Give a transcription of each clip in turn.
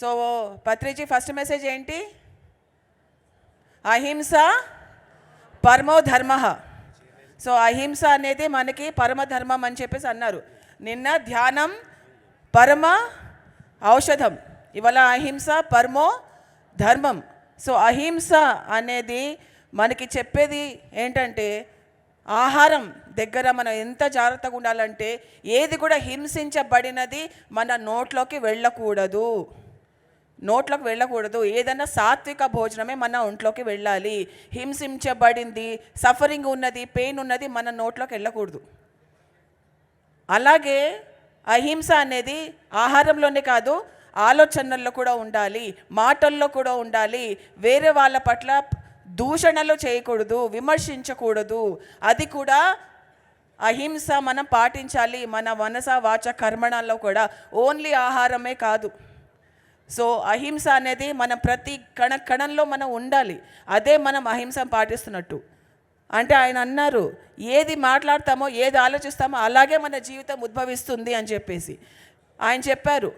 So Patriji first message ఏంటి? అహింస పరమో ధర్మ. సో అహింస అనేది మనకి పరమధర్మం అని చెప్పేసి అన్నారు. నిన్న ధ్యానం పరమ ఔషధం, ఇవాళ అహింస పరమో ధర్మం. సో అహింస అనేది మనకి చెప్పేది ఏంటంటే ఆహారం దగ్గర మనం ఎంత జాగ్రత్తగా ఉండాలంటే ఏది కూడా హింసించబడినది మన నోట్లోకి వెళ్ళకూడదు. ఏదన్నా సాత్విక భోజనమే మన ఒంట్లోకి వెళ్ళాలి. హింసించబడింది, సఫరింగ్ ఉన్నది, పెయిన్ ఉన్నది మన నోట్లోకి వెళ్ళకూడదు. అలాగే అహింస అనేది ఆహారంలోనే కాదు, ఆలోచనల్లో కూడా ఉండాలి, మాటల్లో కూడా ఉండాలి. వేరే వాళ్ళ పట్ల దూషణలు చేయకూడదు, విమర్శించకూడదు. అది కూడా అహింస మనం పాటించాలి. మన మనస వాచ కర్మణాల్లో కూడా ఓన్లీ ఆహారమే కాదు. సో అహింస అనేది మనం ప్రతి కణంలో మనం ఉండాలి. అదే మనం అహింస పాటిస్తున్నట్టు. అంటే ఆయన అన్నారు, ఏది మాట్లాడతామో ఏది ఆలోచిస్తామో అలాగే మన జీవితం ఉద్భవిస్తుంది అని చెప్పేసి ఆయన చెప్పారు.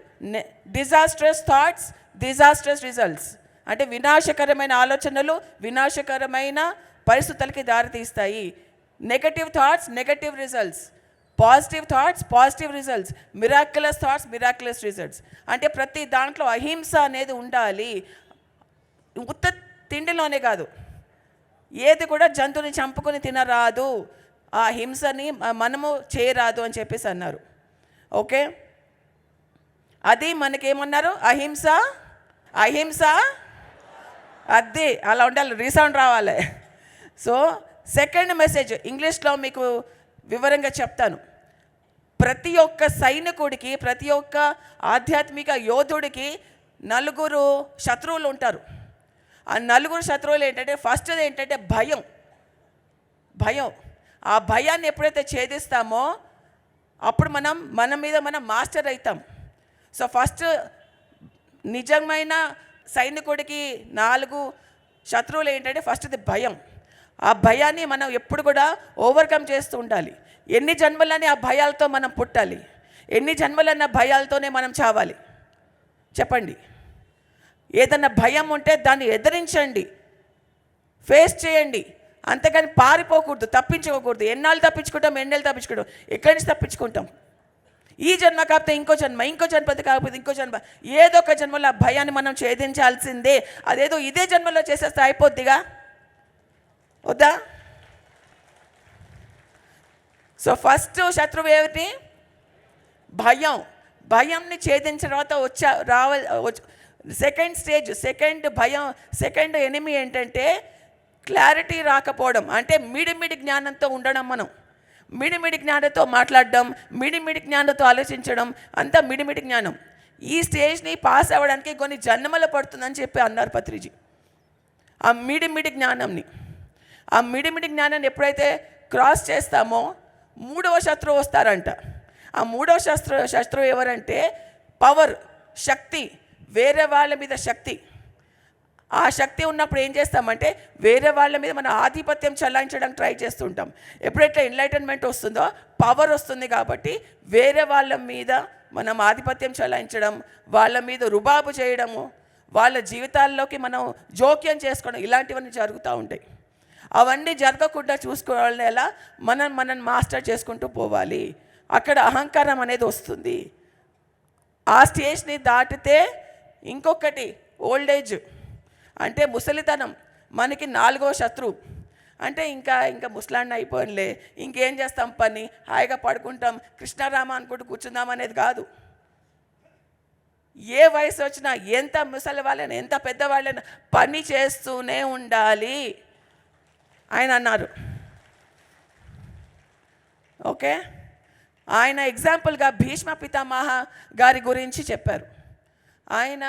Disastrous thoughts, disastrous results. అంటే వినాశకరమైన ఆలోచనలు వినాశకరమైన పరిస్థితులకి దారితీస్తాయి. Negative thoughts, negative results. Positive thoughts, positive results. Miraculous thoughts, miraculous results. అంటే ప్రతి దాంట్లో అహింస అనేది ఉండాలి. ఉత్త తిండిలోనే కాదు, ఏది కూడా జంతువుని చంపుకొని తినరాదు, ఆ హింసని మనము చేయరాదు అని చెప్పేసి అన్నారు. ఓకే, అది మనకేమన్నారు? అహింస, అహింస, అది అలా ఉండాలి, రీసౌండ్ రావాలి. సో సెకండ్ మెసేజ్ ఇంగ్లీష్లో మీకు వివరంగా చెప్తాను. ప్రతి ఒక్క సైనికుడికి, ప్రతి ఒక్క ఆధ్యాత్మిక యోధుడికి నలుగురు శత్రువులు ఉంటారు. ఆ నలుగురు శత్రువులు ఏంటంటే, ఫస్ట్ ఏంటంటే భయం. ఆ భయాన్ని ఎప్పుడైతే ఛేదిస్తామో అప్పుడు మన మీద మనం మాస్టర్ అవుతాం. సో ఫస్ట్ నిజమైన సైనికుడికి 4 శత్రువులు ఏంటంటే, ఫస్ట్ది భయం. ఆ భయాన్ని మనం ఎప్పుడు కూడా ఓవర్కమ్ చేస్తూ ఉండాలి. ఎన్ని జన్మలని ఆ భయాలతో మనం పుట్టాలి, ఎన్ని జన్మలన్న భయాలతోనే మనం చావాలి? చెప్పండి. ఏదన్నా భయం ఉంటే దాన్ని ఎదిరించండి, ఫేస్ చేయండి. అంతేగాని పారిపోకూడదు, తప్పించుకోకూడదు. ఎన్నాళ్ళు తప్పించుకుంటాం, ఎక్కడి నుంచి తప్పించుకుంటాం? ఈ జన్మ కాకపోతే ఇంకో జన్మ, ఇంకో జన్మది కాకపోతే ఇంకో జన్మ, ఏదో ఒక జన్మలో ఆ భయాన్ని మనం ఛేదించాల్సిందే. అదేదో ఇదే జన్మలో చేసేస్తే అయిపోద్దిగా, వద్దా? సో ఫస్ట్ శత్రువు ఏమిటి? భయం. భయంని ఛేదించిన తర్వాత సెకండ్ స్టేజ్, సెకండ్ ఎనిమీ ఏంటంటే క్లారిటీ రాకపోవడం. అంటే మిడిమిడి జ్ఞానంతో ఉండడం. మనం మిడిమిడి జ్ఞానంతో మాట్లాడడం, మిడిమిడి జ్ఞానంతో ఆలోచించడం, అంతా మిడిమిడి జ్ఞానం. ఈ స్టేజ్ని పాస్ అవ్వడానికి కొన్ని జన్మలు పడుతుందని చెప్పి అన్నారు పత్రిజీ. ఆ మిడిమిడి జ్ఞానాన్ని ఎప్పుడైతే క్రాస్ చేస్తామో 3వ శత్రువు వస్తారంట. ఆ 3వ శత్రువు ఎవరంటే పవర్, శక్తి, వేరే వాళ్ళ మీద శక్తి. ఆ శక్తి ఉన్నప్పుడు ఏం చేస్తామంటే వేరే వాళ్ళ మీద మన ఆధిపత్యం చలాయించడానికి ట్రై చేస్తుంటాం. ఎప్పుడైతే ఎన్లైటన్మెంట్ వస్తుందో పవర్ వస్తుంది కాబట్టి వేరే వాళ్ళ మీద మనం ఆధిపత్యం చలాయించడం, వాళ్ళ మీద రుబాబు చేయడము, వాళ్ళ జీవితాల్లోకి మనం జోక్యం చేసుకోవడం, ఇలాంటివన్నీ జరుగుతూ ఉంటాయి. అవన్నీ జరగకుండా చూసుకోవాలని ఎలా మనం మాస్టర్ చేసుకుంటూ పోవాలి. అక్కడ అహంకారం అనేది వస్తుంది. ఆ స్టేజ్ని దాటితే ఇంకొకటి ఓల్డ్ ఏజ్, అంటే ముసలితనం మనకి 4వ శత్రువు. అంటే ఇంకా ముసలాన్ని అయిపోయినలే, ఇంకేం చేస్తాం, పని హాయిగా పడుకుంటాం, కృష్ణారామ అనుకుంటూ కూర్చుందాం అనేది కాదు. ఏ వయసు వచ్చినా, ఎంత ముసలి వాళ్ళైనా, ఎంత పెద్దవాళ్ళైనా పని చేస్తూనే ఉండాలి ఆయన అన్నారు. ఓకే, ఆయన ఎగ్జాంపుల్గా భీష్మ పితామహ గారి గురించి చెప్పారు. ఆయన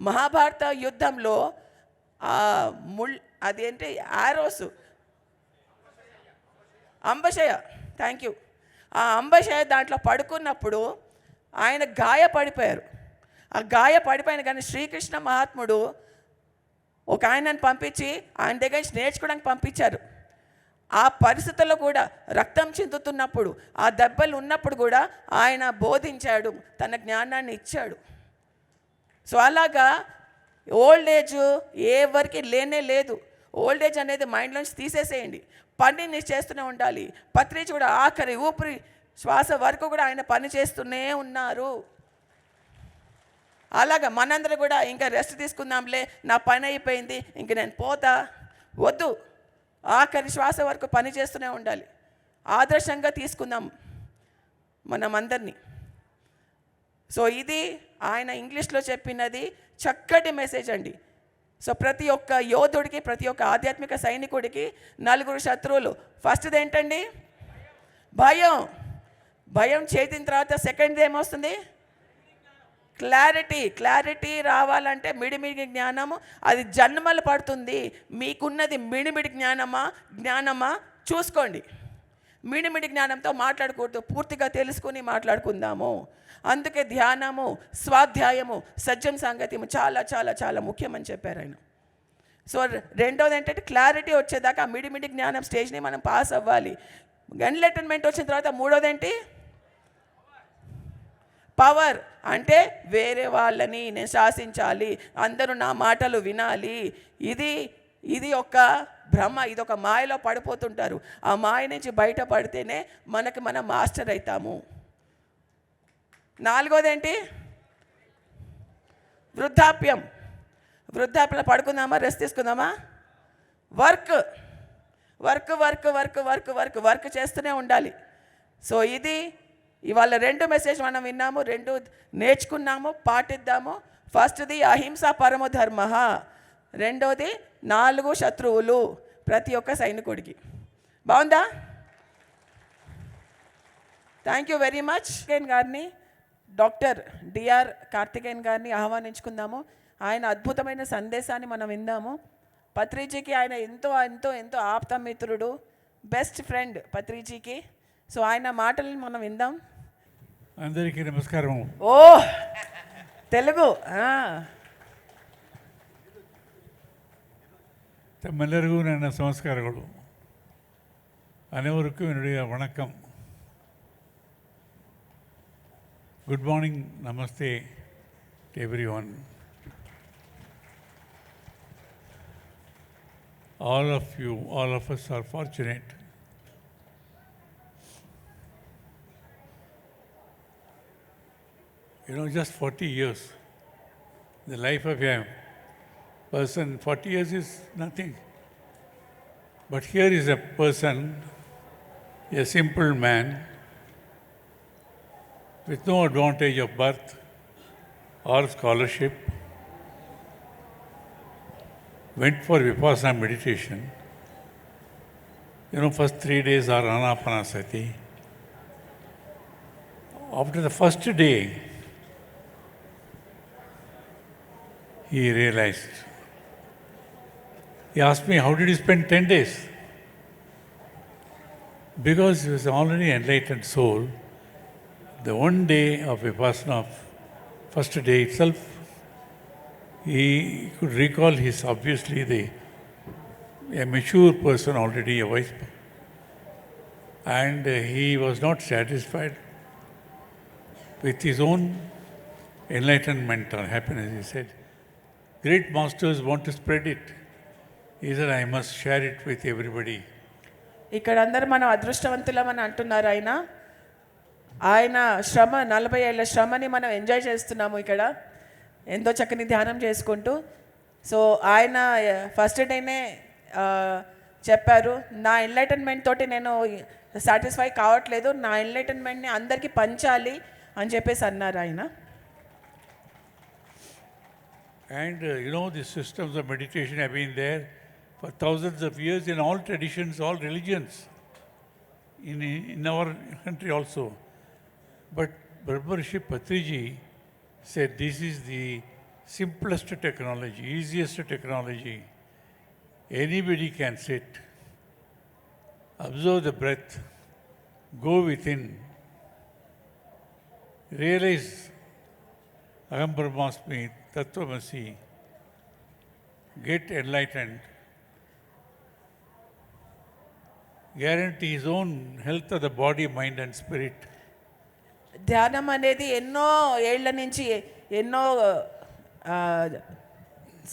మహాభారత యుద్ధంలో అదేంటి ఆరోస్, అంబశయ, థ్యాంక్ యూ, ఆ అంబశయ దాంట్లో పడుకున్నప్పుడు ఆయన గాయపడిపోయారు. ఆ గాయపడిపోయిన కానీ శ్రీకృష్ణ మహాత్ముడు ఒక ఆయనను పంపించి ఆయన దగ్గర నుంచి నేర్చుకోవడానికి పంపించారు. ఆ పరిస్థితుల్లో కూడా రక్తం చిందుతున్నప్పుడు, ఆ దెబ్బలు ఉన్నప్పుడు కూడా ఆయన బోధించాడు, తన జ్ఞానాన్ని ఇచ్చాడు. సో అలాగా ఓల్డ్ ఏజ్ ఎవరికి లేనే లేదు. ఓల్డ్ ఏజ్ అనేది మైండ్లోంచి తీసేసేయండి. పనిని చేస్తూనే ఉండాలి. పత్రిజీ కూడా ఆఖరి ఊపిరి శ్వాస వరకు కూడా ఆయన పని చేస్తూనే ఉన్నారు. అలాగా మనందరూ కూడా ఇంకా రెస్ట్ తీసుకుందాంలే, నా పని అయిపోయింది, ఇంక నేను పోతా, వద్దు. ఆఖరి శ్వాస వరకు పని చేస్తూనే ఉండాలి. ఆదర్శంగా తీసుకుందాం మనం అందరినీ. సో ఇది ఆయన ఇంగ్లీష్లో చెప్పినది చక్కటి మెసేజ్ అండి. సో ప్రతి ఒక్క యోధుడికి, ప్రతి ఒక్క ఆధ్యాత్మిక సైనికుడికి 4 శత్రువులు. ఫస్ట్ది ఏంటండి? భయం. భయం చేతిన తర్వాత సెకండ్ది ఏమొస్తుంది? క్లారిటీ రావాలంటే మిడిమిడి జ్ఞానము, అది జన్మలు పడుతుంది. మీకున్నది మిడిమిడి జ్ఞానమా చూసుకోండి. మిడిమిడి జ్ఞానంతో మాట్లాడకూడదు, పూర్తిగా తెలుసుకుని మాట్లాడుకుందాము. అందుకే ధ్యానము, స్వాధ్యాయము, సజ్జన సాంగత్యము చాలా చాలా చాలా ముఖ్యమని చెప్పారు ఆయన. సో రెండోది ఏంటంటే క్లారిటీ వచ్చేదాకా ఆ మిడిమిడి జ్ఞానం స్టేజ్ని మనం పాస్ అవ్వాలి. ఎన్లైటన్మెంట్ వచ్చిన తర్వాత మూడోది ఏంటి? పవర్. అంటే వేరే వాళ్ళని నేను శాసించాలి, అందరూ నా మాటలు వినాలి. ఇది ఒక భ్రమ, ఇది ఒక మాయలో పడిపోతుంటారు. ఆ మాయ నుంచి బయటపడితేనే మనం మాస్టర్ అవుతాము. నాలుగోది ఏంటి? వృద్ధాప్యంలో పడుకుందామా, రెస్ట్ తీసుకుందామా? వర్క్ చేస్తూనే ఉండాలి. సో ఇది ఇవాళ 2 మెసేజ్ మనం విన్నాము, 2 నేర్చుకున్నాము, పాటిద్దాము. ఫస్ట్ది అహింస పరమో ధర్మ, రెండోది 4 శత్రువులు ప్రతి ఒక్క సైనికుడికి. బాగుందా? Thank you very much. గారిని, డాక్టర్ డిఆర్ కార్తికేయన్ గారిని ఆహ్వానించుకుందాము. ఆయన అద్భుతమైన సందేశాన్ని మనం విందాము. పత్రిజీకి ఆయన ఎంతో ఎంతో ఎంతో ఆప్తమిత్రుడు, బెస్ట్ ఫ్రెండ్ పత్రిజీకి. సో ఆయన మాటలను మనం విందాం. అందరికీ నమస్కారం. ఓ తెలుగు. ತಮ್ಮೆಲ್ಲರಿಗೂ ನನ್ನ ನಮಸ್ಕಾರಗಳು. ಅನೇವರಿಗೂ என்னுடைய வணக்கம். Good morning, namaste to everyone. All of us are fortunate just 40 years, the life of a person, 40 years is nothing. But here is a person, a simple man, with no advantage of birth or scholarship, went for Vipassana meditation. First 3 days are Anapanasati. After the first day, he realized. He asked me, how did you spend 10 days? Because he was already enlightened soul, the one day of Vipassana, first day itself, he could recall obviously a mature person already, a wise person. And he was not satisfied with his own enlightenment or happiness. He said, great masters want to spread it. He said, I must share it with everybody. ఇక్కడ అందరూ మనం అదృష్టవంతులమని అంటున్నారు. ఆయన శ్రమ, 40 ఏళ్ళ శ్రమని మనం enjoy చేస్తున్నాము ఇక్కడ ఎంతో చక్కని ధ్యానం చేసుకుంటూ. సో ఆయన ఫస్ట్ డేనే చెప్పారు, నా ఎన్లైటన్మెంట్ తోటి నేను సాటిస్ఫై కావట్లేదు, నా ఎన్లైటన్మెంట్ని అందరికీ పంచాలి అని చెప్పేసి అన్నారు ఆయన. And the systems of meditation have been there for thousands of years in all traditions, all religions, in our country also. But Brahmarishi Patriji said this is the simplest technology, easiest technology. Anybody can sit, observe the breath, go within, realize Aham Brahmasmi, Tattvamasi, get enlightened, guarantee his own health of the body, mind and spirit. ధ్యానం అనేది ఎన్నో ఏళ్ల నుంచి, ఎన్నో ఆ,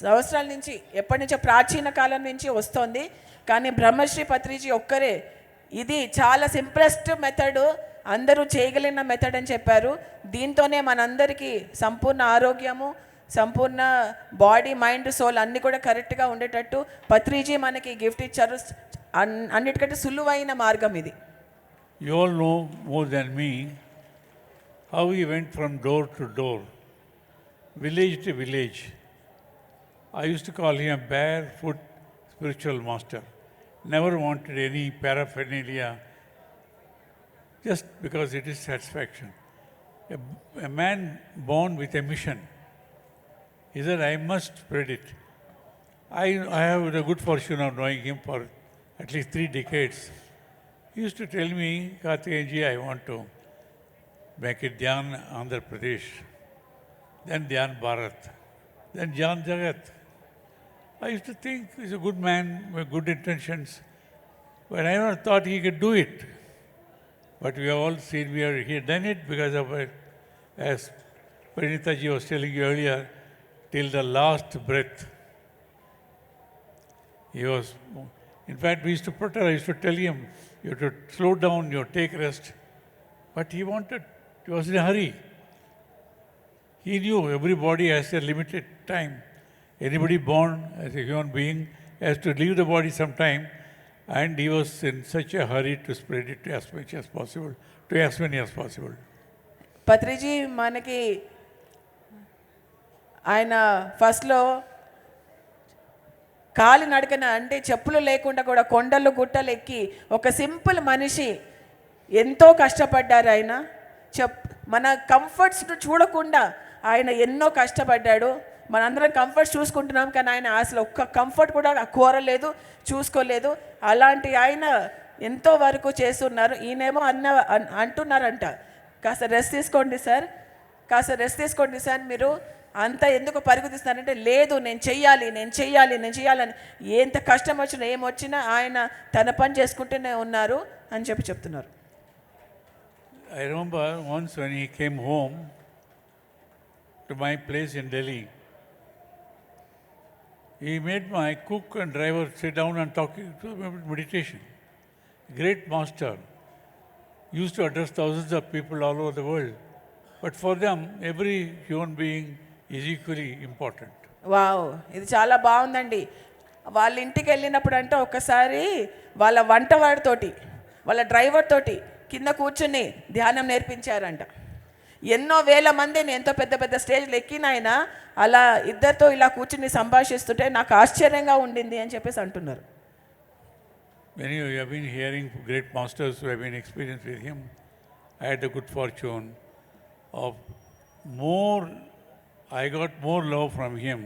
సంవత్సరాల నుంచి ఎప్పటి నుంచో ప్రాచీన కాలం నుంచి వస్తోంది. కానీ బ్రహ్మశ్రీ పత్రిజీ ఒక్కరే ఇది చాలా సింప్లెస్ట్ మెథడ్, అందరూ చేయగలిగిన మెథడ్ అని చెప్పారు. దీంతోనే మనందరికీ సంపూర్ణ ఆరోగ్యము, సంపూర్ణ బాడీ, మైండ్, సోల్ అన్నీ కూడా కరెక్ట్గా ఉండేటట్టు పత్రిజీ మనకి గిఫ్ట్ ఇచ్చారు. అన్నిటికంటే సులువైన మార్గం ఇది. You all know more than me how he went from door to door, village to village. I used to call him a barefoot spiritual master. Never wanted any paraphernalia, just because it is satisfaction. A man born with a mission. He said, I must spread it. I have the good fortune of knowing him for at least 3 decades. He used to tell me, Kartikeyanji, I want to make it Dhyan Andhra Pradesh, then Dhyan Bharat, then Dhyan Jagat. I used to think he's a good man with good intentions, but I never thought he could do it. But we have all seen, he had done it because of it, as Pranitaji was telling you earlier, till the last breath. He was, in fact, we used to protest, I used to tell him, you have to slow down, you have to take rest. But he was in a hurry. He knew everybody has a limited time. Anybody born as a human being has to leave the body sometime, and he was in such a hurry to spread it as much as possible, to as many as possible. Patriji మనకి ఆయన ఫస్ట్లో కాలి నడకన అంటే చెప్పులు లేకుండా కూడా కొండలు గుట్టలు ఎక్కి ఒక సింపుల్ మనిషి ఎంతో కష్టపడ్డారు. ఆయన మన కంఫర్ట్స్ను చూడకుండా ఆయన ఎన్నో కష్టపడ్డాడు. మనందరం కంఫర్ట్స్ చూసుకుంటున్నాం, కానీ ఆయన అసలు ఒక్క కంఫర్ట్ కూడా కోరలేదు, చూసుకోలేదు. అలాంటి ఆయన ఎంతో వరకు చేస్తున్నారు. ఈయనేమో అంటున్నారంట, కాస్త రెస్ట్ తీసుకోండి సార్, కాస్త రెస్ట్ తీసుకోండి సార్, మీరు అంత ఎందుకు పరుగుతీస్తున్నారంటే, లేదు నేను చెయ్యాలని ఎంత కష్టం వచ్చినా ఏమొచ్చినా ఆయన తన పని చేసుకుంటూనే ఉన్నారు అని చెప్తున్నారు. I remember once when he came home to my place in Delhi, he made my cook and driver sit down and talk to meditation. Great master. Used to address thousands of people all over the world. But for them, every human being is equally important. Wow, ఇది చాలా బాగుందండి. వాళ్ళ ఇంటికి వెళ్ళినప్పుడు అంటే ఒకసారి వాళ్ళ వంటవాడితోటి వాళ్ళ డ్రైవర్ తోటి కింద కూర్చుని ధ్యానం నేర్పించారంట. ఎన్నో వేల మందిని ఎంతో పెద్ద పెద్ద స్టేజ్లు ఎక్కిన ఆయన అలా ఇద్దరితో ఇలా కూర్చుని సంభాషిస్తుంటే నాకు ఆశ్చర్యంగా ఉండింది అని చెప్పేసి అంటున్నారు. Many of you have been hearing great masters who have been experienced with him. I had the good fortune of I got more love from him,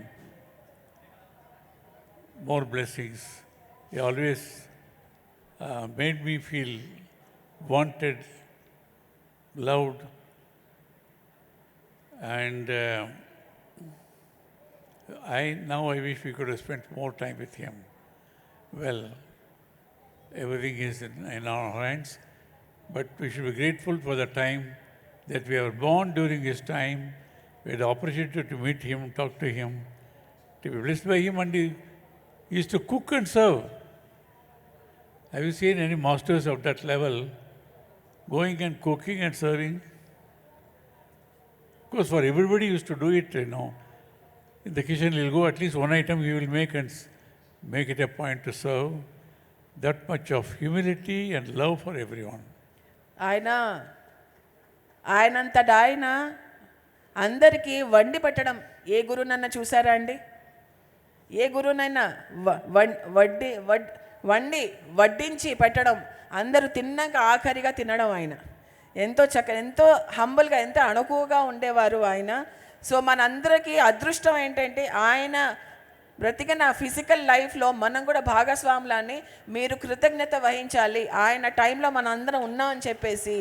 more blessings. He always made me feel wanted, loved, and now I wish we could have spent more time with him. Well, everything is in our hands, but we should be grateful for the time that we were born during his time. We had the opportunity to meet him, talk to him, to be blessed by him, and he used to cook and serve. Have you seen any masters of that level going and cooking and serving? Of course, for everybody used to do it, In the kitchen, he'll go, at least one item he will make and make it a point to serve. That much of humility and love for everyone. ఆయనంతటా ఆయన అందరికీ వండి పెట్టడం ఏ గురువునన్నా చూసారా అండి? ఏ గురువునైనా వడ్డించి పెట్టడం, అందరూ తిన్నాక ఆఖరిగా తినడం. ఆయన ఎంతో హంబుల్గా, ఎంతో అణుకువగా ఉండేవారు ఆయన. సో మనందరికీ అదృష్టం ఏంటంటే ఆయన బ్రతికిన ఫిజికల్ లైఫ్లో మనం కూడా భాగస్వాములని మీరు కృతజ్ఞత వహించాలి. ఆయన టైంలో మనం అందరం ఉన్నామని చెప్పేసి.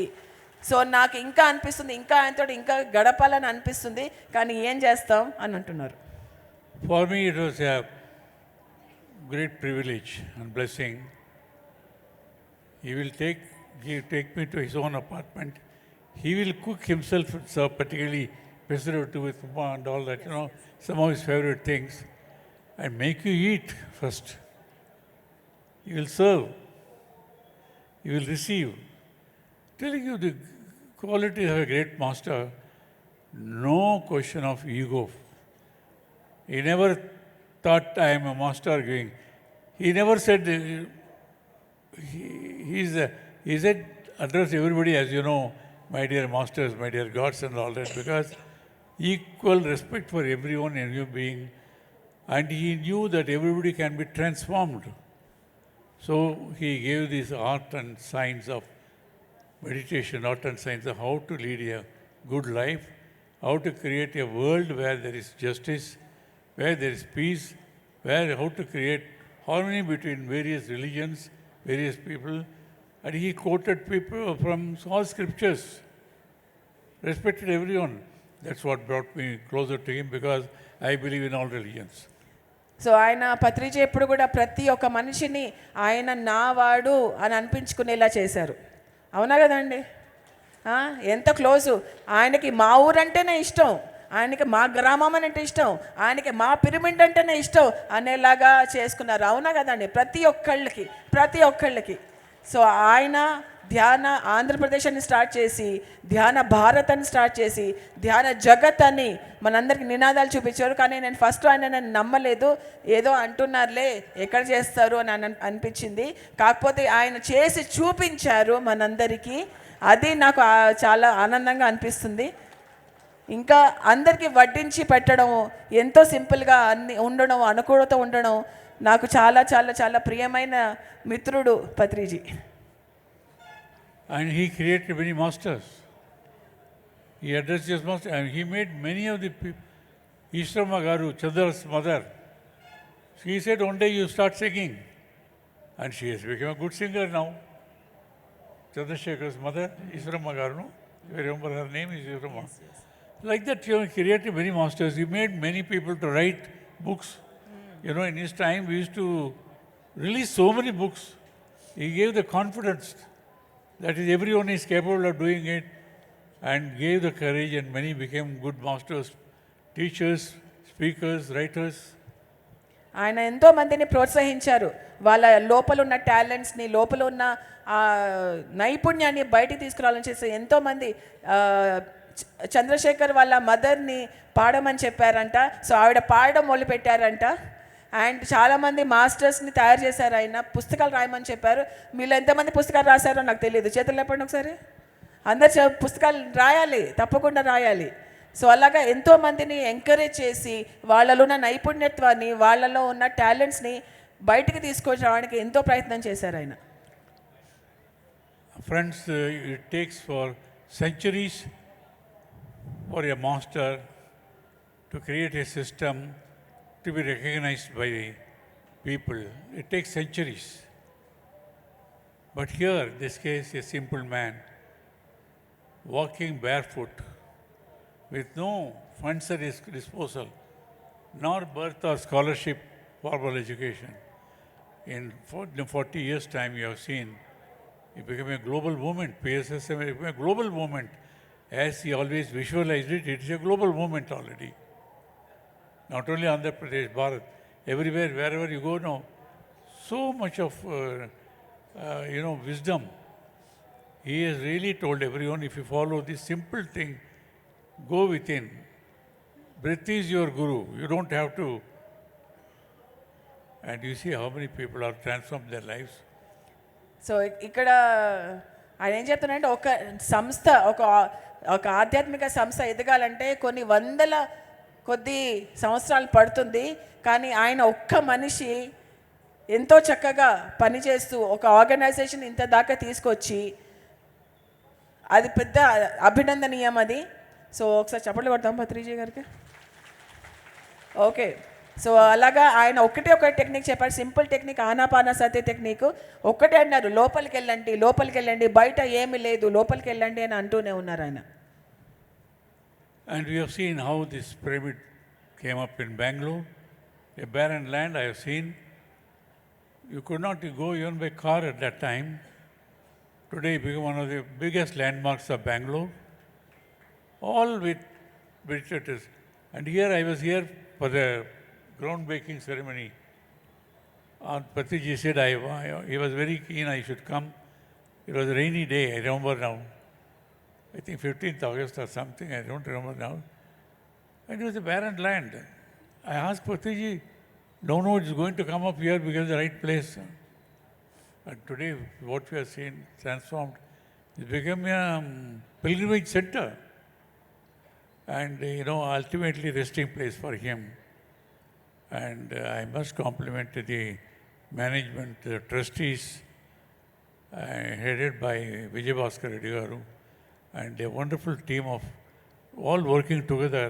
సో నాకు ఇంకా అనిపిస్తుంది, ఇంకా ఆయనతో ఇంకా గడపాలని అనిపిస్తుంది, కానీ ఏం చేస్తాం అని అంటున్నారు. For me it was a great privilege and blessing. He will take me to his own apartment. He will cook himself and serve, particularly pesarottu with upma and all that, some of his favorite things, and make you eat first. He will serve. He will receive. Telling you the qualities of a great master, no question of ego. He never thought, I am a master going. He never said, he said, address everybody as you know, my dear masters, my dear gods and all that, because equal respect for everyone and human being. And he knew that everybody can be transformed. So he gave this art and science of meditation, art and science of how to lead a good life, how to create a world where there is justice, where there is peace, how to create harmony between various religions, various people. And he quoted people from all scriptures, respected everyone. That's what brought me closer to him, because I believe in all religions. So ఆయన పత్రిజీ ఎప్పుడు కూడా ప్రతి ఒక్క మనిషిని ఆయన నా వాడు అని అనిపించుకునేలా చేశారు. అవునా కదండి? ఎంత క్లోజు. ఆయనకి మా ఊరంటేనే ఇష్టం, ఆయనకి మా గ్రామం అంటే ఇష్టం, ఆయనకి మా పిరమిడ్ అంటేనే ఇష్టం అనేలాగా చేసుకున్నారు. అవునా కదండి? ప్రతి ఒక్కళ్ళకి. సో ఆయన ధ్యాన ఆంధ్రప్రదేశ్ అని స్టార్ట్ చేసి, ధ్యాన భారత్ అని స్టార్ట్ చేసి, ధ్యాన జగత్ అని మనందరికి నినాదాలు చూపించారు. కానీ నేను ఫస్ట్ ఆయన నమ్మలేదు, ఏదో అంటున్నారులే, ఎక్కడ చేస్తారు అని అనిపించింది. కాకపోతే ఆయన చేసి చూపించారు మనందరికీ. అది నాకు చాలా ఆనందంగా అనిపిస్తుంది. ఇంకా అందరికీ వడ్డించి పెట్టడం, ఎంతో సింపుల్గా అన్ని ఉండడం, అనుకూలత ఉండడం నాకు చాలా చాలా చాలా ప్రియమైన మిత్రుడు Patriji. And he created many masters. He addressed his master, and he made many of the people. Ishramma Garu, Chandra's mother, she said, one day you start singing. And she has become a good singer now. Chandrasekhar's mother, Ishramma Garu, no? You remember her name is Ishramma. Yes. Like that, he created many masters. He made many people to write books. In his time, we used to release so many books. He gave the confidence that is everyone is capable of doing it, and gave the courage, and many became good masters, teachers, speakers, writers. ఆయన ఎంతో మందిని ప్రోత్సహించారు. వాళ్ళ లోపల ఉన్న టాలెంట్స్ని, లోపల ఉన్న నైపుణ్యాన్ని బయటికి తీసుకురావాలని చేసి ఎంతోమంది చంద్రశేఖర్ వాళ్ళ మదర్ని పాడమని చెప్పారంట. సో ఆవిడ పాడడం మొదలుపెట్టారంట. అండ్ చాలామంది మాస్టర్స్ని తయారు చేశారు. ఆయన పుస్తకాలు రాయమని చెప్పారు. మీలో ఎంతమంది పుస్తకాలు రాశారో నాకు తెలియదు, చేతులు లేపండి ఒకసారి. అందరు పుస్తకాలు రాయాలి, తప్పకుండా రాయాలి. సో అలాగా ఎంతోమందిని ఎంకరేజ్ చేసి వాళ్ళలో ఉన్న నైపుణ్యత్వాన్ని, వాళ్ళలో ఉన్న టాలెంట్స్ని బయటికి తీసుకొచ్చడానికి ఎంతో ప్రయత్నం చేశారు ఆయన. Friends, it takes for centuries for a master to create a system to be recognized by the people. It takes centuries. But here, this case, a simple man walking barefoot with no funds at his disposal, nor birth or scholarship, formal education. In 40 years' time, you have seen, it became a global movement. PSSM became a global movement. As he always visualized it, it is a global movement already. Not only Andhra Pradesh, Bharat, everywhere, wherever you go now, so much of, wisdom. He has really told everyone, if you follow this simple thing, go within. Breath is your guru. You don't have to. And you see how many people are transformed their lives. So ఇక్కడ ఆయన ఏం చెప్తున్నారంటే, ఒక సంస్థ, ఒక ఆధ్యాత్మిక సంస్థ ఎదగాలంటే కొద్ది సంవత్సరాలు పడుతుంది. కానీ ఆయన ఒక్క మనిషి ఎంతో చక్కగా పనిచేస్తూ ఒక ఆర్గనైజేషన్ ఇంత దాకా తీసుకొచ్చి, అది పెద్ద అభినందనీయం అది. సో ఒకసారి చప్పట్లు కొడతాం పత్రిజీ గారికి. ఓకే. సో అలాగా ఆయన ఒక టెక్నిక్ చెప్పారు, సింపుల్ టెక్నిక్, ఆనాపానసతి టెక్నిక్. ఒక్కటే అన్నారు, లోపలికి వెళ్ళండి, బయట ఏమీ లేదు, లోపలికి వెళ్ళండి అని అంటూనే ఉన్నారు ఆయన. And we have seen how this pyramid came up in Bangalore, a barren land I have seen. You could not go even by car at that time. Today it became one of the biggest landmarks of Bangalore, all with meditators. And here I was here for the groundbreaking ceremony. Patriji said he was very keen I should come. It was a rainy day, I remember now. I think 15th August or something, I don't remember now. And it was a barren land. I asked Patriji, no, it's going to come up here because it's the right place. And today, what we are seeing transformed, it's become a pilgrimage center. And, ultimately resting place for him. And I must compliment the management, the trustees, headed by Vijay Bhaskar Reddy garu, and a wonderful team of all working together.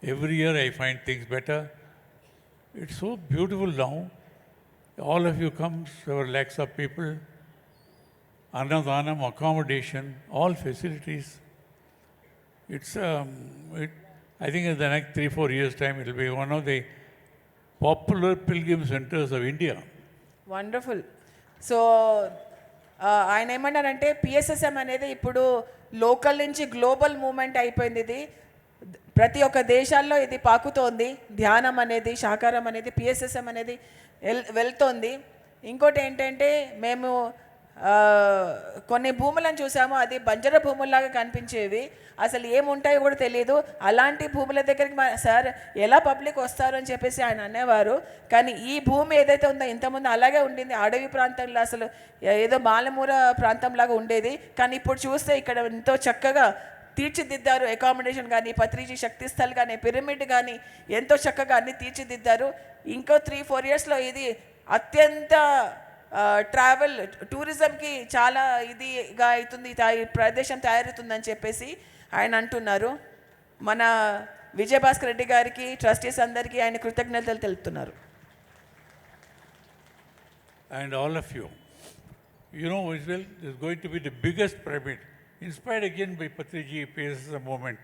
Every year I find things better. It's so beautiful now. All of you come, several lakhs of people, Annadhanam, accommodation, all facilities. It's, I think in the next 3-4 years' time, it will be one of the popular pilgrim centers of India. Wonderful. So ఆయన ఏమన్నారంటే PSSM అనేది ఇప్పుడు local నుంచి global moment అయిపోయింది. ఇది ప్రతి ఒక్క దేశాల్లో ఇది పాకుతోంది. ధ్యానం అనేది, శాకారం అనేది, పిఎస్ఎస్ఎం అనేది వెళ్తోంది. ఇంకోటి ఏంటంటే మేము కొన్ని భూములను చూసాము, అది బంజర భూముల్లాగా కనిపించేవి, అసలు ఏముంటాయో కూడా తెలియదు. అలాంటి భూముల దగ్గరికి సార్ ఎలా పబ్లిక్ వస్తారు అని చెప్పేసి ఆయన అనేవారు. కానీ ఈ భూమి ఏదైతే ఉందో ఇంతకుముందు అలాగే ఉండింది, అడవి ప్రాంతంలో అసలు ఏదో మాలమూర ప్రాంతంలాగా ఉండేది. కానీ ఇప్పుడు చూస్తే ఇక్కడ ఎంతో చక్కగా తీర్చిదిద్దారు. అకామిడేషన్ కానీ, పత్రిజీ శక్తి స్థల్ కానీ, పిరమిడ్ కానీ ఎంతో చక్కగా అన్ని తీర్చిదిద్దారు. ఇంకో 3-4 ఇయర్స్లో ఇది అత్యంత ట్రావెల్ టూరిజంకి చాలా ఇదిగా అవుతుంది, ఈ ప్రదేశం తయారవుతుందని చెప్పేసి ఆయన అంటున్నారు. మన విజయభాస్కర్ రెడ్డి గారికి, ట్రస్టీస్ అందరికీ ఆయన కృతజ్ఞతలు తెలుపుతున్నారు. And all of you, Israel is going to be the biggest pyramid, inspired again by Patriji PSSM movement.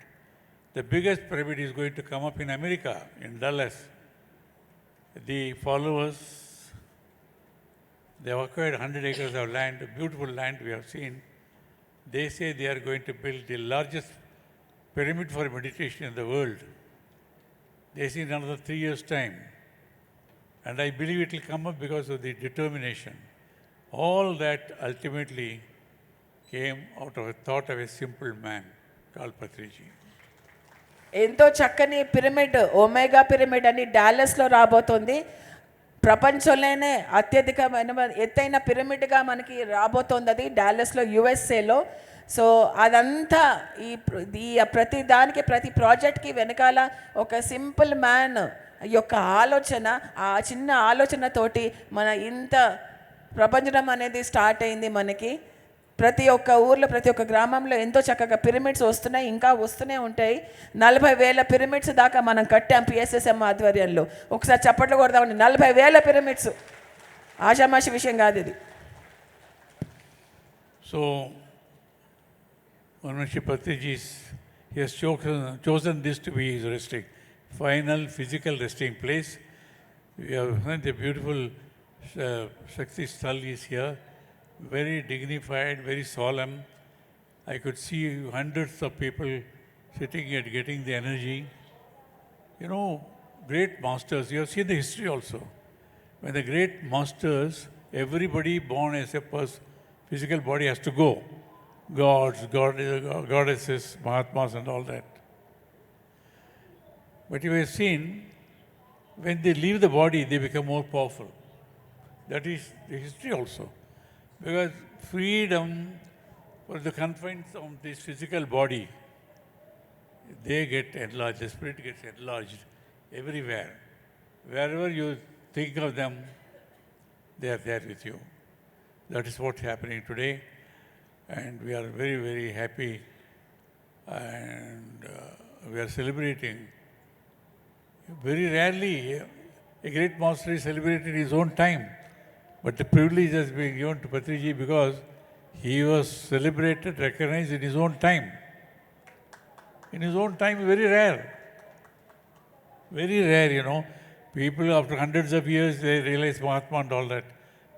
The biggest pyramid is going to come up in America, in Dallas. The followers, they have acquired 100 acres of land, beautiful land we have seen. They say they are going to build the largest pyramid for meditation in the world. They see in another 3 years' time. And I believe it will come up because of the determination. All that ultimately came out of a thought of a simple man called Patriji. ఎంతో చక్కని pyramid, omega pyramid అని డాలస్లో రాబోతోంది. ప్రపంచంలోనే అత్యధికమైన ఎత్తైన పిరమిడ్గా మనకి రాబోతోంది అది డాలస్లో, యుఎస్ఏలో. సో అదంతా ఈ ప్రతి దానికి, ప్రతి ప్రాజెక్ట్కి వెనకాల ఒక సింపుల్ మ్యాన్ యొక్క ఆలోచన, ఆ చిన్న ఆలోచనతోటి మన ఇంత ప్రపంచం అనేది స్టార్ట్ అయింది మనకి. ప్రతి ఒక్క ఊర్లో, ప్రతి ఒక్క గ్రామంలో ఎంతో చక్కగా పిరమిడ్స్ వస్తున్నాయి, ఇంకా వస్తూనే ఉంటాయి. 40,000 పిరమిడ్స్ దాకా మనం కట్టాం పిఎస్ఎస్ఎం ఆధ్వర్యంలో. ఒకసారి చప్పట్లు కొడదామండి. 40,000 పిరమిడ్స్ ఆషామాషి విషయం కాదు ఇది. So, Manmashi Patriji, he has chosen this to be his resting, final physical resting place. We have the beautiful Shakti Sthal is here. Very dignified, very solemn. I could see hundreds of people sitting and getting the energy. Great masters, you have seen the history also. When the great masters, everybody born as a physical body has to go. Gods, goddesses, Mahatmas and all that. But you have seen, when they leave the body, they become more powerful. That is the history also. Because freedom for the confines of this physical body, they get enlarged, the spirit gets enlarged everywhere. Wherever you think of them, they are there with you. That is what's happening today. And we are very, very happy. And we are celebrating. Very rarely, a great master is celebrated in his own time. But the privilege has been given to Patriji because he was celebrated, recognized in his own time. In his own time, very rare. Very rare, People after hundreds of years, they realize Mahatma and all that.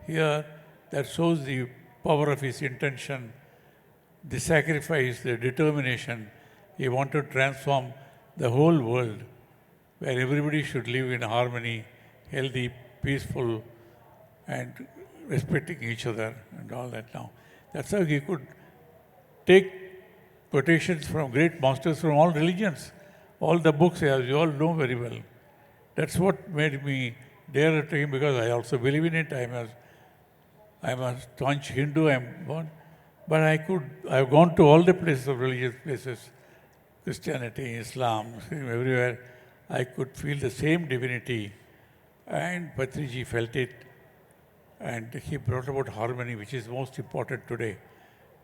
Here, that shows the power of his intention, the sacrifice, the determination. He wanted to transform the whole world where everybody should live in harmony, healthy, peaceful, and respecting each other and all that now. That's how he could take quotations from great masters from all religions, all the books, as you all know very well. That's what made me dearer to him, because I also believe in it. I'm a staunch Hindu, I'm born. But I've gone to all the places of religious places, Christianity, Islam, Muslim, everywhere. I could feel the same divinity. And Patriji felt it. And he brought about harmony, which is most important today.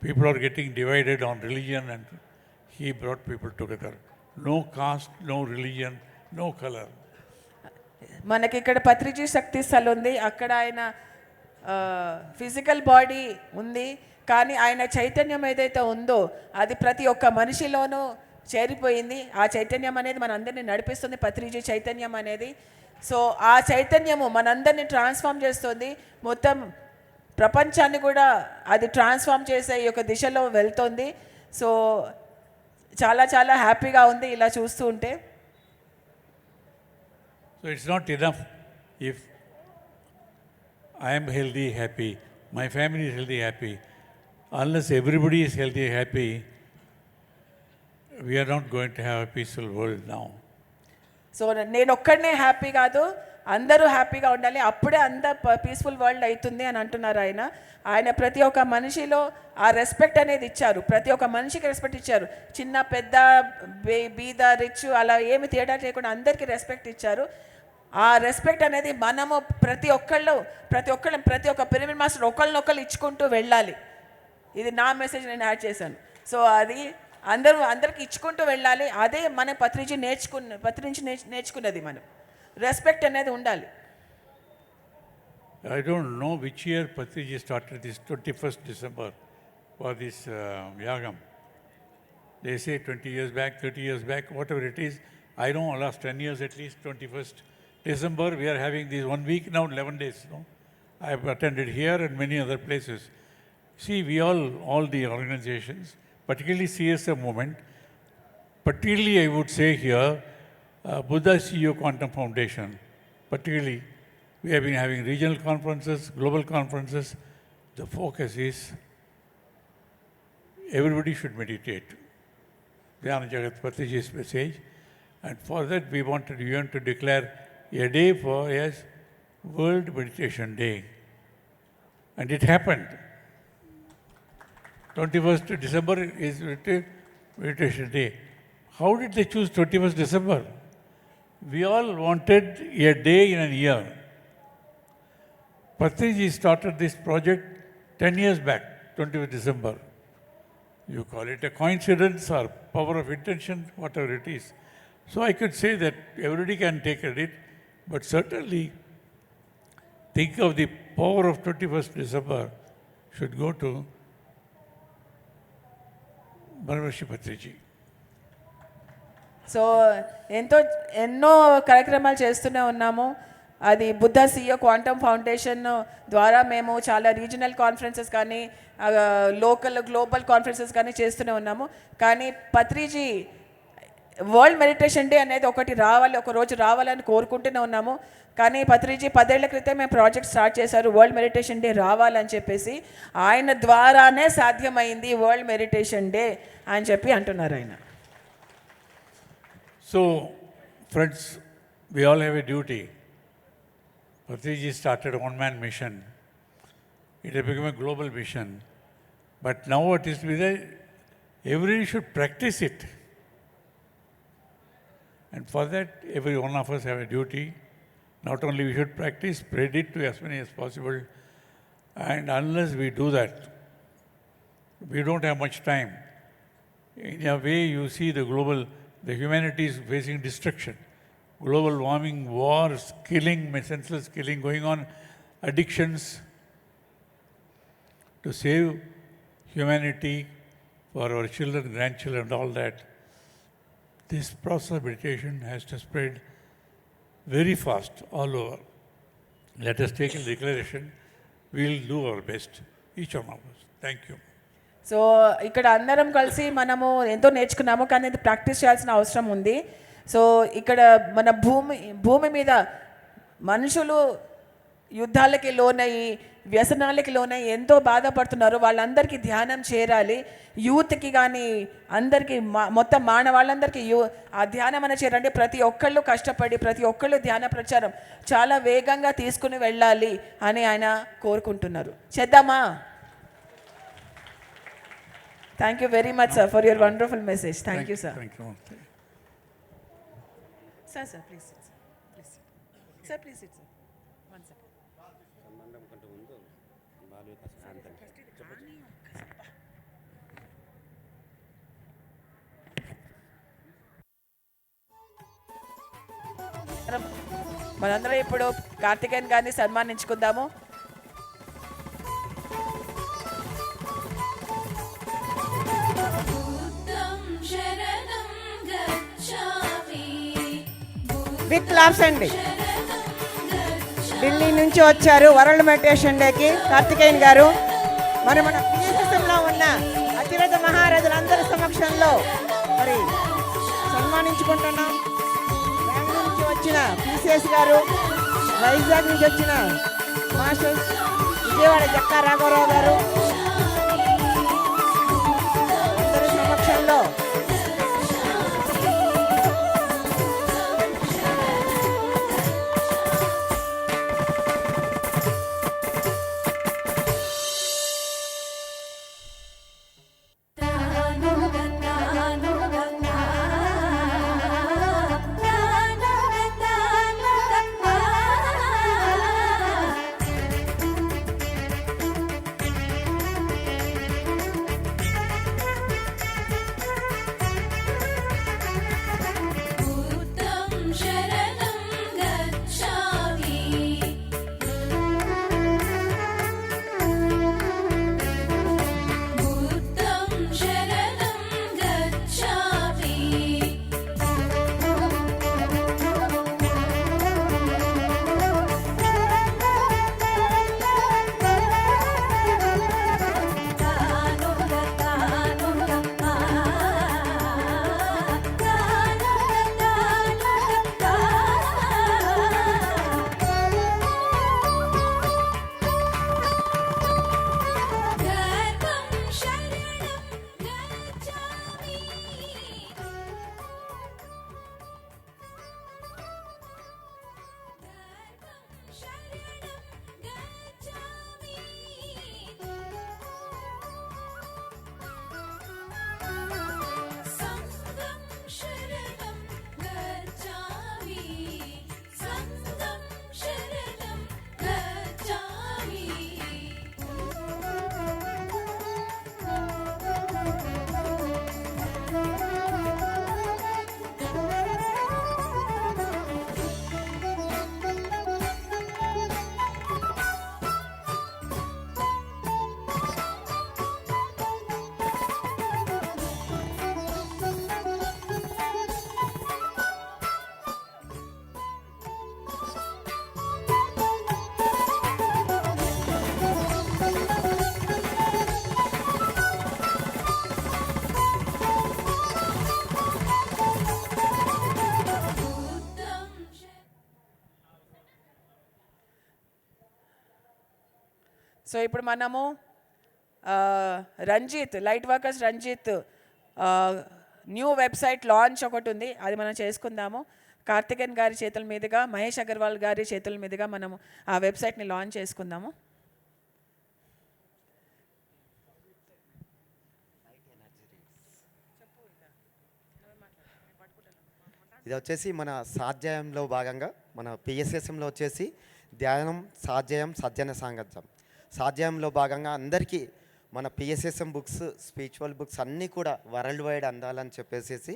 People are getting divided on religion, and he brought people together. No caste, no religion, no color. మనకి ఇక్కడ పత్రిజీ శక్తి స్థల్ ఉంది, అక్కడ ఆయన physical body ఉంది, కానీ ఆయన చైతన్యం ఏదైతే ఉందో అది ప్రతి ఒక్క మనిషిలోనూ చేరిపోయింది. ఆ చైతన్యం అనేది మనందరినీ నడిపిస్తుంది, పత్రిజీ చైతన్యం అనేది. సో ఆ చైతన్యము మనందరినీ ట్రాన్స్ఫార్మ్ చేస్తుంది, మొత్తం ప్రపంచాన్ని కూడా అది ట్రాన్స్ఫార్మ్ చేసే ఈ యొక్క దిశలో వెళ్తుంది. సో చాలా చాలా హ్యాపీగా ఉంది ఇలా చూస్తూ ఉంటే. So it's not enough if I am healthy, happy, my family is healthy, happy. Unless everybody is healthy, happy, we are not going to have a peaceful world now. So నేను ఒక్కడనే happy కాదు, అందరూ హ్యాపీగా ఉండాలి, అప్పుడే అంత peaceful world అవుతుంది అని అంటున్నారు ఆయన. ఆయన ప్రతి ఒక్క మనిషిలో ఆ రెస్పెక్ట్ అనేది ఇచ్చారు, ప్రతి ఒక్క మనిషికి రెస్పెక్ట్ ఇచ్చారు. చిన్న పెద్ద బీద రిచ్ అలా ఏమి తేడా లేకుండా అందరికీ రెస్పెక్ట్ ఇచ్చారు. ఆ రెస్పెక్ట్ అనేది మనము ప్రతి ఒక్క పిరమిడ్ మాస్టర్ ఒకళ్ళనొకళ్ళు ఇచ్చుకుంటూ వెళ్ళాలి. ఇది నా మెసేజ్, నేను యాడ్ చేశాను. సో అది అందరికి ఇచ్చుకుంటూ వెళ్ళాలి. అదే మన పత్రిజీ నేర్చుకున్నది. మనం రెస్పెక్ట్ అనేది ఉండాలి. I don't know which year Patriji started this 21st December for this Yagam. They say 20 years back, 30 years back, whatever it is. I know last 10 years at least, 21st December, we are having this 1 week now, 11 days. No? I have attended here and many other places. See, we all the organizations, particularly CSM movement, particularly I would say here, Buddha CEO Quantum Foundation, particularly, we have been having regional conferences, global conferences. The focus is everybody should meditate. Dhyana Jagat Patriji's message. And for that, we wanted UN to declare a day as World Meditation Day. And it happened. 21st December is Meditation Day. How did they choose 21st December? We all wanted a day in a year. Patriji started this project 10 years back, 20th December. You call it a coincidence or power of intention, whatever it is. So I could say that everybody can take credit, but certainly think of the power of 21st December should go to Brahmarshi Patriji. So ఎన్నో కార్యక్రమాలు చేస్తూనే ఉన్నాము. అది Buddha సియో quantum foundation ద్వారా మేము చాలా regional conferences కానీ global conferences కానీ చేస్తూనే ఉన్నాము. కానీ పత్రిజీ వరల్డ్ మెడిటేషన్ డే అనేది ఒక రోజు రావాలని కోరుకుంటూనే ఉన్నాము. కానీ పత్రిజీ 10 ఏళ్ల క్రితం మేము ప్రాజెక్ట్ స్టార్ట్ చేశారు, వరల్డ్ మెడిటేషన్ డే రావాలని చెప్పేసి. ఆయన ద్వారానే సాధ్యమైంది వరల్డ్ మెడిటేషన్ డే అని చెప్పి అంటున్నారు ఆయన. So, friends, we all have a duty. Patriji started a one-man mission. It has become a global mission. But now what is to be there, everybody should practice it. And for that, every one of us have a duty. Not only we should practice, spread it to as many as possible. And unless we do that, we don't have much time. In a way, you see the humanity is facing destruction. Global warming, wars, killing, senseless killing going on, addictions. To save humanity for our children, grandchildren, and all that, this process of meditation has to spread very fast all over. Let us take a declaration. We'll do our best, each one of us. Thank you. So ఇక్కడ అందరం కలిసి మనము ఎంతో నేర్చుకున్నాము, కానీ ఇది practice చేయాల్సిన అవసరం ఉంది. సో ఇక్కడ మన భూమి మీద మనుషులు యుద్ధాలకి లోనయ్యి వ్యసనాలకి లోనయ్యి ఎంతో బాధపడుతున్నారు. వాళ్ళందరికీ ధ్యానం చేరాలి. యూత్కి కానీ అందరికీ మొత్తం మానవాళ్ళందరికీ ఆ ధ్యానం అనేది చేరండి. ప్రతి ఒక్కళ్ళు కష్టపడి ప్రతి ఒక్కళ్ళు ధ్యాన ప్రచారం చాలా వేగంగా తీసుకుని వెళ్ళాలి అని ఆయన కోరుకుంటున్నారు. చేద్దామా? Thank you very much sir for your wonderful message. Thank you sir. Thank you. Sir please SIT sir. Please SIT sir. One second. మనందరం ఇప్పుడు కార్తికేయన్ గారిని సన్మానించుకుందాము. బిగ్ క్లాప్స్ అండి. ఢిల్లీ నుంచి వచ్చారు వరల్డ్ మెడిటేషన్ డేకి కార్తికేయన్ గారు. మరి మన పిఎస్ఎస్ఎంలో ఉన్న అతిరథ మహారథులందరి సమక్షంలో మరి సన్మానించుకుంటున్నాం. బెంగళూరు నుంచి వచ్చిన పిసిఎస్ గారు, వైజాగ్ నుంచి వచ్చిన మాస్టర్ విజయవాడ జక్కా రాఘవరావు గారు అందరి సమక్షంలో సో ఇప్పుడు మనము Ranjit light workers Ranjit new website launch ఒకటి ఉంది, అది మనం చేసుకుందాము. కార్తికేయన్ గారి చేతుల మీదుగా, మహేష్ అగర్వాల్ గారి చేతుల మీదుగా మనము ఆ వెబ్సైట్ని లాంచ్ చేసుకుందాము. ఇది వచ్చేసి మన సాధ్యాయంలో భాగంగా మన పిఎస్ఎస్ఎంలో వచ్చేసి ధ్యానం, సాధ్యాయం, సజ్జన సాంగత్యం. సాధ్యాయంలో భాగంగా అందరికీ మన పిఎస్ఎస్ఎం బుక్స్, స్పిరిచువల్ బుక్స్ అన్నీ కూడా వరల్డ్ వైడ్ అందాలని చెప్పేసి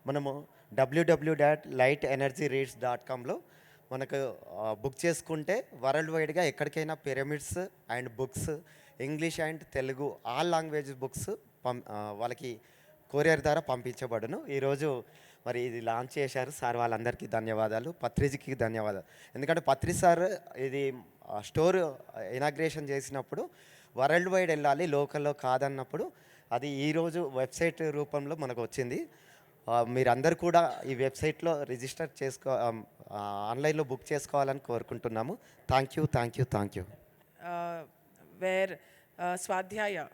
మనము www.lightenergyreads.comలో మనకు బుక్ చేసుకుంటే వరల్డ్ వైడ్గా ఎక్కడికైనా pyramids and books, English and Telugu all languages books వాళ్ళకి కొరియర్ ద్వారా పంపించబడును. ఈరోజు మరి ఇది లాంచ్ చేశారు సార్, వాళ్ళందరికీ ధన్యవాదాలు. పత్రిజీకి ధన్యవాదాలు. ఎందుకంటే పత్రి సార్ ఇది స్టోర్ ఇనాగ్రేషన్ చేసినప్పుడు వరల్డ్ వైడ్ వెళ్ళాలి, లోకల్లో కాదన్నప్పుడు అది ఈరోజు వెబ్సైట్ రూపంలో మనకు వచ్చింది. మీరందరూ కూడా ఈ వెబ్సైట్లో రిజిస్టర్ ఆన్లైన్లో బుక్ చేసుకోవాలని కోరుకుంటున్నాము. Thank you, thank you, thank you. Where Swadhyaya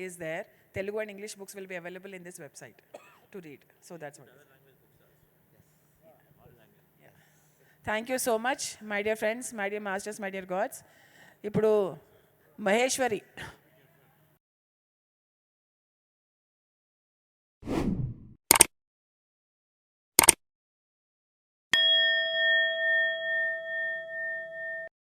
is there, Telugu and English books will be available in this website to read. So that's what. Yeah. Thank you so much, my dear friends, my dear masters, my dear gods. ఇప్పుడు మహేశ్వరి